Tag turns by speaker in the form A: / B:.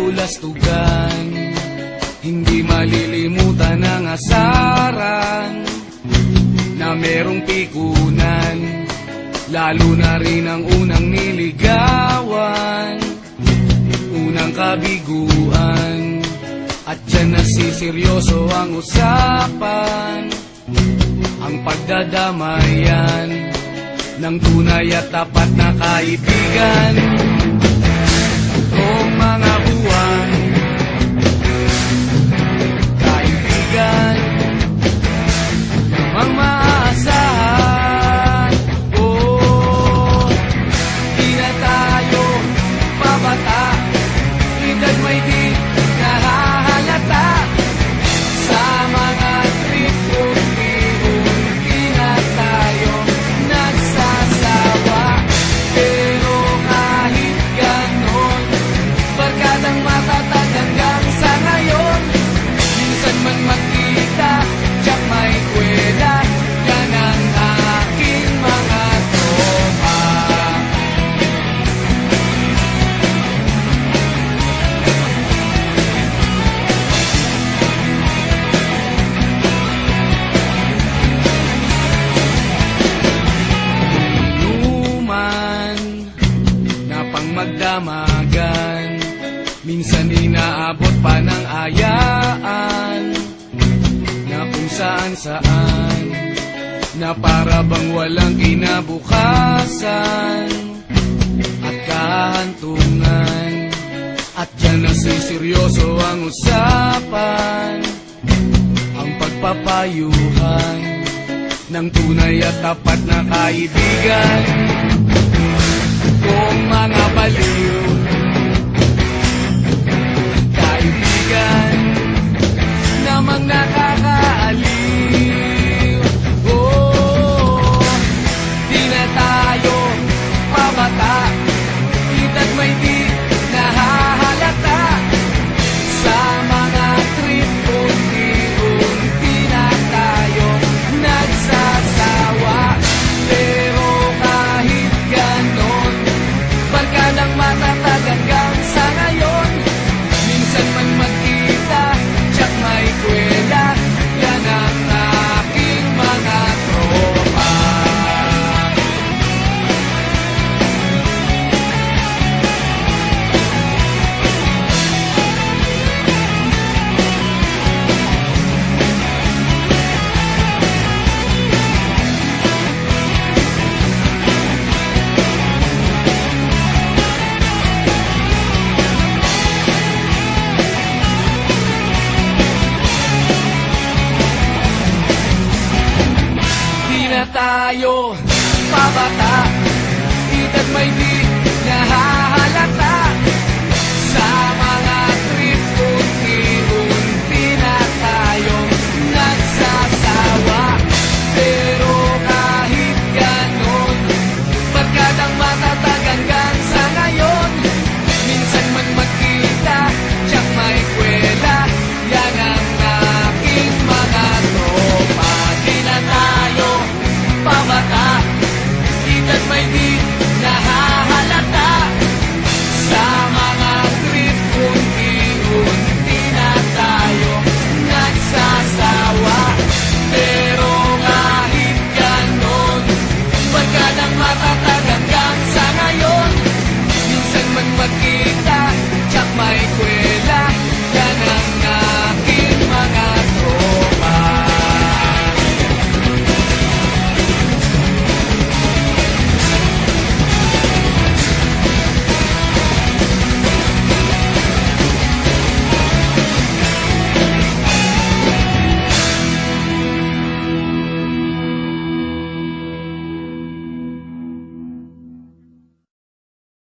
A: kabulastugan. Hindi malilimutan ang asaran na merong pikunan, lalo na rin ang unang niligawan, unang kabiguan. At dyan nasiseryoso ang usapan, ang pagdadamayan ng tunay at tapat na kaibigan. Kung mga buwan, kaibigan, namang maaasahan. Oh, di na tayo babata, edad may di nahahalata. Sa mga trip unti-unti na tayo nagsasawa. Pero kahit ganon, barkadang matatag hanggang sa ngayon. Minsan man magkita, tiyak may kwela, yan ang aking mga tropa. Inuman na pang magdamagan, minsan inaabot pa ng ayaan, na kung saan-saan, na para bang walang kinabukasan at kahantungan. At dyan nasiseryoso ang usapan, ang pagpapayuhan ng tunay at tapat na kaibigan. Kung mga baliw, kaibigan, namang nakakaaliw. Oh, di na tayo pabata, edad may di nahahalata. Sa mga trip unti-unti na tayo nagsasawa. Pero kahit ganon, barkadang matatag hanggang sa ngayon. Minsan man magkita, tiyak may kwela, yan ang aking mga tropa. Di na tayo pabata, edad may di nahahalata.